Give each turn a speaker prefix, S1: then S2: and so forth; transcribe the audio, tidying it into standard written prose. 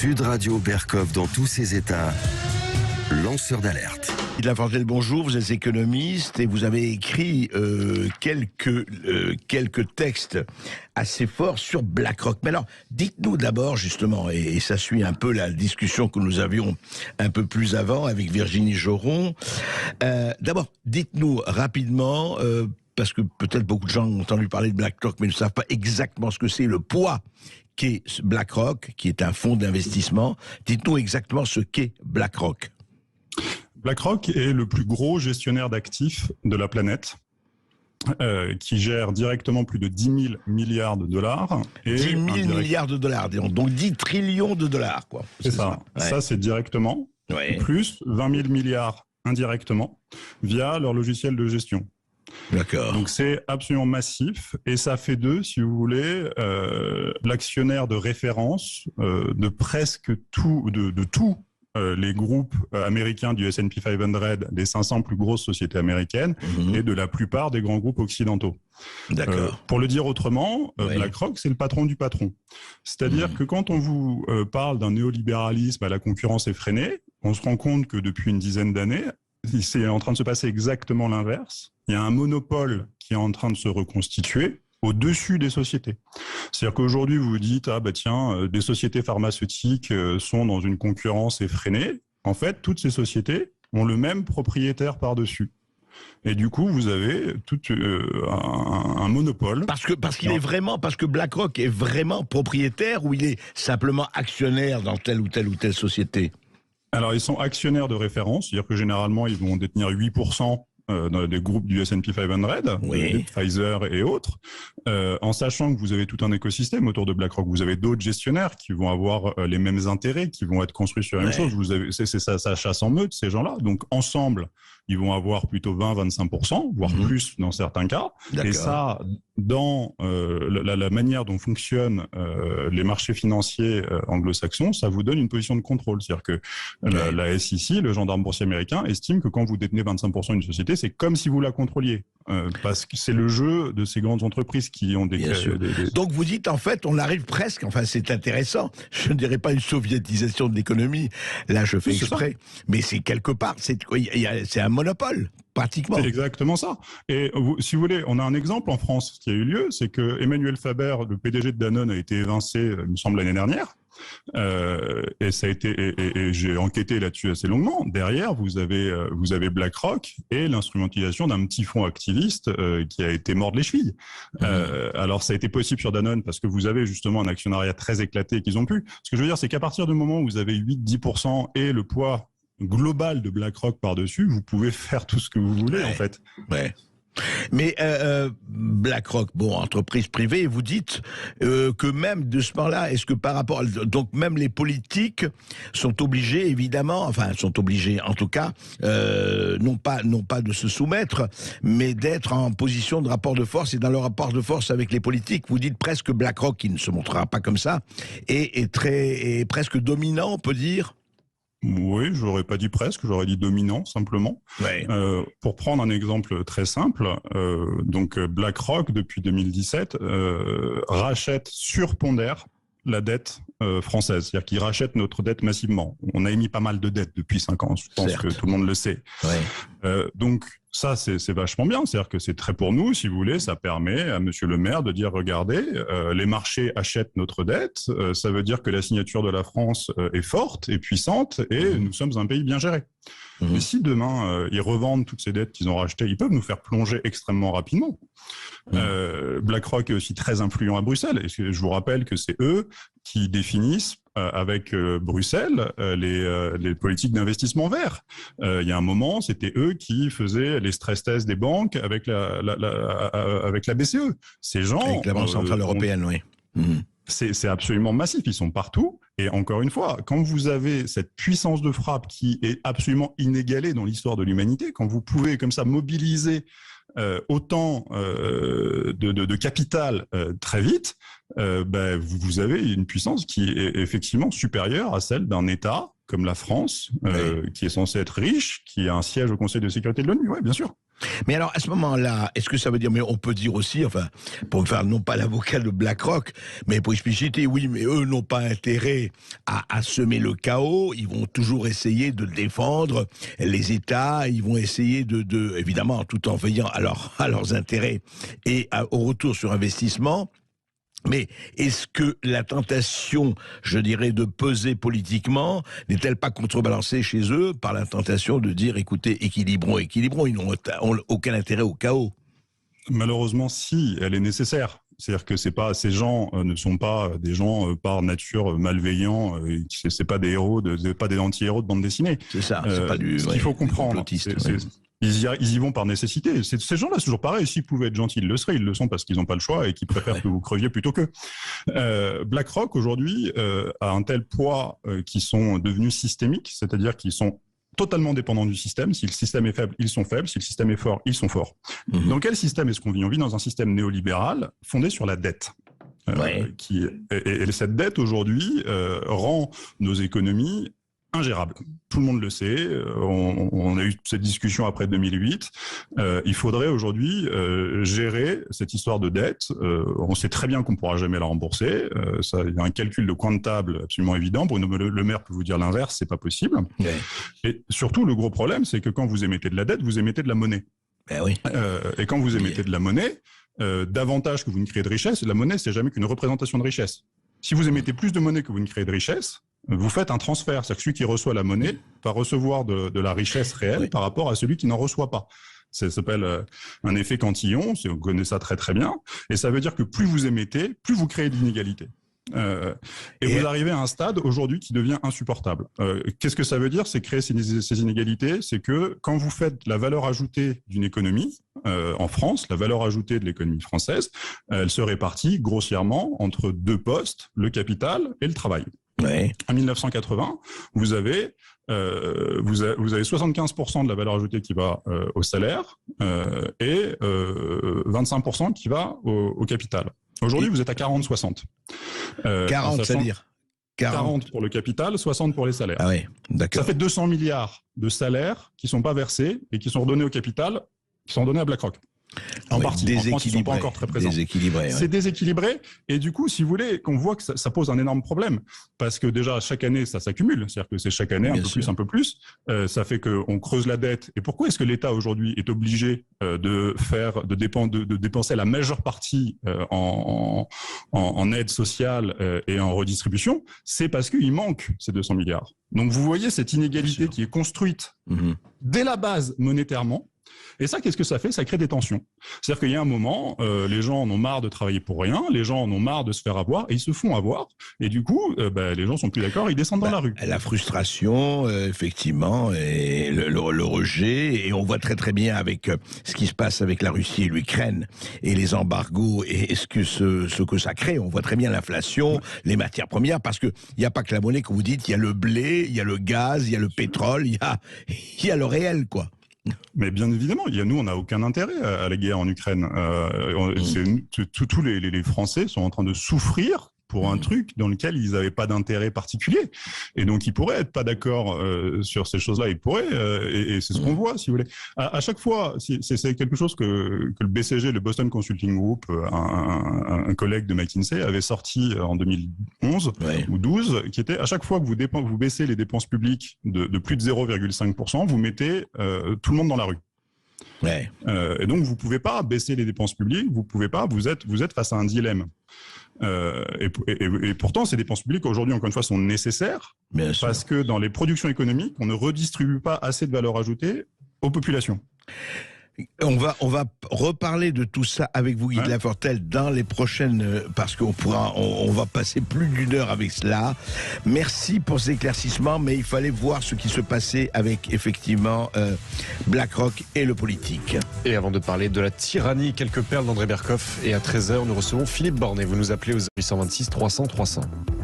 S1: Sud Radio Berkov dans tous ses états, lanceur d'alerte.
S2: Il a Fortel, bonjour, vous êtes économiste et vous avez écrit quelques textes assez forts sur BlackRock. Mais alors, dites-nous d'abord justement, et ça suit un peu la discussion que nous avions un peu plus avant avec Virginie Joron. D'abord, dites-nous rapidement, parce que peut-être beaucoup de gens ont entendu parler de BlackRock mais ne savent pas exactement ce que c'est, le poids qu'est BlackRock, qui est un fonds d'investissement. Dites-nous exactement ce qu'est BlackRock.
S3: BlackRock est le plus gros gestionnaire d'actifs de la planète, qui gère directement plus de 10 000 milliards de dollars. Et
S2: 10 000 milliards de dollars, donc 10 trillions de dollars, quoi.
S3: C'est ça. Ouais. Ça, c'est directement, plus 20 000 milliards indirectement, via leur logiciel de gestion.
S2: D'accord.
S3: Donc c'est absolument massif, et ça fait d'eux, si vous voulez, l'actionnaire de référence de presque tout, de tous les groupes américains du S&P 500, des 500 plus grosses sociétés américaines, et de la plupart des grands groupes occidentaux.
S2: D'accord.
S3: Pour le dire autrement, BlackRock, c'est le patron du patron. C'est-à-dire que quand on vous parle d'un néolibéralisme à la concurrence effrénée, on se rend compte que depuis une dizaine d'années, c'est en train de se passer exactement l'inverse. Il y a un monopole qui est en train de se reconstituer au-dessus des sociétés. C'est-à-dire qu'aujourd'hui, vous vous dites, ah bah tiens, des sociétés pharmaceutiques sont dans une concurrence effrénée. En fait, toutes ces sociétés ont le même propriétaire par-dessus. Et du coup, vous avez tout un monopole.
S2: Parce que BlackRock est vraiment propriétaire, ou il est simplement actionnaire dans telle ou telle société?
S3: Alors, ils sont actionnaires de référence, c'est-à-dire que généralement, ils vont détenir 8% dans des groupes du S&P 500, Pfizer et autres, en sachant que vous avez tout un écosystème autour de BlackRock. Vous avez d'autres gestionnaires qui vont avoir les mêmes intérêts, qui vont être construits sur la même chose. Vous avez, c'est ça chasse en meute, ces gens-là. Donc, ensemble, ils vont avoir plutôt 20-25%, voire plus dans certains cas. Et ça, dans la manière dont fonctionnent les marchés financiers anglo-saxons, ça vous donne une position de contrôle. C'est-à-dire que la SEC, le gendarme boursier américain, estime que quand vous détenez 25% d'une société, c'est comme si vous la contrôliez. Parce que c'est le jeu de ces grandes entreprises qui ont des...
S2: Donc vous dites, en fait, on arrive presque, enfin c'est intéressant, je ne dirais pas une soviétisation de l'économie, là je fais exprès, mais c'est quelque part, c'est un monopole, pratiquement.
S3: C'est exactement ça. Et si vous voulez, on a un exemple en France qui a eu lieu, c'est que Emmanuel Faber, le PDG de Danone, a été évincé, il me semble, l'année dernière. Et ça a été, et j'ai enquêté là-dessus assez longuement. Derrière, vous avez BlackRock et l'instrumentalisation d'un petit fonds activiste qui a été mort de les chevilles. Alors ça a été possible sur Danone parce que vous avez justement un actionnariat très éclaté qu'ils ont pu. Ce que je veux dire, c'est qu'à partir du moment où vous avez 8-10% et le poids global de BlackRock par-dessus, vous pouvez faire tout ce que vous voulez, en fait.
S2: Mais BlackRock, bon, entreprise privée, vous dites que même de ce moment-là, est-ce que par rapport, donc même les politiques sont obligés, évidemment, enfin sont obligés, en tout cas, non pas de se soumettre, mais d'être en position de rapport de force, et dans le rapport de force avec les politiques, vous dites presque BlackRock, qui ne se montrera pas comme ça, est presque dominant, on peut dire.
S3: Oui, j'aurais pas dit presque, j'aurais dit dominant simplement. Pour prendre un exemple très simple, donc BlackRock depuis 2017 rachète, surpondère la dette française, c'est-à-dire qu'il rachète notre dette massivement. On a émis pas mal de dettes depuis 5 ans, je pense que tout le monde le sait. Donc ça, c'est vachement bien, c'est-à-dire que c'est très pour nous, si vous voulez, ça permet à Monsieur le maire de dire, regardez, les marchés achètent notre dette, ça veut dire que la signature de la France est forte et puissante, et nous sommes un pays bien géré. Mais si demain, ils revendent toutes ces dettes qu'ils ont rachetées, ils peuvent nous faire plonger extrêmement rapidement. BlackRock est aussi très influent à Bruxelles, et je vous rappelle que c'est eux qui définissent avec Bruxelles les politiques d'investissement vert. Il y a un moment, c'était eux qui faisaient les stress tests des banques avec avec la BCE. Ces gens...
S2: Avec la Banque Centrale Européenne,
S3: C'est absolument massif, ils sont partout. Et encore une fois, quand vous avez cette puissance de frappe qui est absolument inégalée dans l'histoire de l'humanité, quand vous pouvez comme ça mobiliser autant de capital très vite, vous avez une puissance qui est effectivement supérieure à celle d'un État comme la France, qui est censé être riche, qui a un siège au Conseil de sécurité de l'ONU. Oui, bien sûr.
S2: Mais alors, à ce moment-là, est-ce que ça veut dire, mais on peut dire aussi, enfin, pour faire non pas l'avocat de BlackRock, mais pour expliciter, oui, mais eux n'ont pas intérêt à semer le chaos, ils vont toujours essayer de défendre les États, ils vont essayer évidemment, tout en veillant à leurs intérêts et au retour sur investissement. Mais est-ce que la tentation, je dirais, de peser politiquement n'est-elle pas contrebalancée chez eux par la tentation de dire, écoutez, équilibrons, ils n'ont aucun intérêt au chaos?
S3: Malheureusement, si, elle est nécessaire. C'est-à-dire que ces gens ne sont pas des gens par nature malveillants, c'est pas des héros, pas des anti-héros de bande dessinée.
S2: C'est ça, c'est pas du...
S3: Ce qu'il faut comprendre, ils y vont par nécessité. Ces gens-là, c'est toujours pareil. S'ils pouvaient être gentils, ils le seraient. Ils le sont parce qu'ils n'ont pas le choix et qu'ils préfèrent que vous creviez plutôt qu'eux. BlackRock, aujourd'hui, a un tel poids qu'ils sont devenus systémiques, c'est-à-dire qu'ils sont totalement dépendants du système. Si le système est faible, ils sont faibles. Si le système est fort, ils sont forts. Dans quel système est-ce qu'on vit? On vit dans un système néolibéral fondé sur la dette. Et cette dette, aujourd'hui, rend nos économies ingérable. Tout le monde le sait. On a eu cette discussion après 2008. Il faudrait aujourd'hui gérer cette histoire de dette. On sait très bien qu'on ne pourra jamais la rembourser. Il y a un calcul de coin de table absolument évident. Bruno Le Maire peut vous dire l'inverse, c'est pas possible. Et surtout, le gros problème, c'est que quand vous émettez de la dette, vous émettez de la monnaie. Et quand vous émettez de la monnaie, davantage que vous ne créez de richesse, la monnaie, c'est jamais qu'une représentation de richesse. Si vous émettez plus de monnaie que vous ne créez de richesse, vous faites un transfert. C'est-à-dire que celui qui reçoit la monnaie va recevoir de la richesse réelle par rapport à celui qui n'en reçoit pas. Ça s'appelle un effet Cantillon, on connaît ça très très bien. Et ça veut dire que plus vous émettez, plus vous créez d'inégalités. Vous arrivez à un stade aujourd'hui qui devient insupportable. Qu'est-ce que ça veut dire? C'est créer ces inégalités. C'est que quand vous faites la valeur ajoutée d'une économie, en France, la valeur ajoutée de l'économie française, elle se répartit grossièrement entre deux postes, le capital et le travail. En 1980, vous avez 75% de la valeur ajoutée qui va au salaire et 25% qui va au capital. Aujourd'hui, vous êtes à 40-60.
S2: 40, c'est-à-dire
S3: 40 pour le capital, 60 pour les salaires.
S2: Ah oui, d'accord.
S3: Ça fait 200 milliards de salaires qui ne sont pas versés et qui sont redonnés au capital, qui sont donnés à BlackRock. En partie. En France, ils ne sont pas encore très présents. C'est déséquilibré. Et du coup, si vous voulez, qu'on voit que ça pose un énorme problème. Parce que déjà, chaque année, ça s'accumule. C'est-à-dire que c'est chaque année, un peu plus. Ça fait qu'on creuse la dette. Et pourquoi est-ce que l'État, aujourd'hui, est obligé de dépenser la majeure partie en aide sociale et en redistribution? C'est parce qu'il manque ces 200 milliards. Donc, vous voyez cette inégalité qui est construite dès la base monétairement. Et ça, qu'est-ce que ça fait? Ça crée des tensions. C'est-à-dire qu'il y a un moment, les gens en ont marre de travailler pour rien, les gens en ont marre de se faire avoir, et ils se font avoir. Et du coup, les gens sont plus d'accord, ils descendent dans la rue.
S2: La frustration, effectivement, et le rejet, et on voit très très bien avec ce qui se passe avec la Russie et l'Ukraine, et les embargos, et ce que ça crée. On voit très bien l'inflation, les matières premières, parce qu'il n'y a pas que la monnaie, comme vous dites, il y a le blé, il y a le gaz, il y a le pétrole, il y a le réel, quoi.
S3: Mais bien évidemment, nous, on n'a aucun intérêt à la guerre en Ukraine. Tous les Français sont en train de souffrir pour un truc dans lequel ils n'avaient pas d'intérêt particulier. Et donc, ils pourraient être pas d'accord sur ces choses-là. Ils pourraient, et c'est ce qu'on voit, si vous voulez. À chaque fois, c'est quelque chose que le BCG, le Boston Consulting Group, un collègue de McKinsey, avait sorti en 2011 ou 12, qui était à chaque fois que vous baissez les dépenses publiques de plus de 0,5%, vous mettez tout le monde dans la rue. Et donc, vous pouvez pas baisser les dépenses publiques, vous pouvez pas, vous êtes face à un dilemme. Et pourtant, ces dépenses publiques, aujourd'hui, encore une fois, sont nécessaires parce que dans les productions économiques, on ne redistribue pas assez de valeur ajoutée aux populations.
S2: On va reparler de tout ça avec vous, Guy de Lafortelle, dans les prochaines, parce qu'on va passer plus d'une heure avec cela. Merci pour ces éclaircissements, mais il fallait voir ce qui se passait avec, effectivement, BlackRock et le politique.
S4: Et avant de parler de la tyrannie, quelques perles d'André Berkoff. Et à 13h, nous recevons Philippe Bornet. Vous nous appelez au 826 300 300.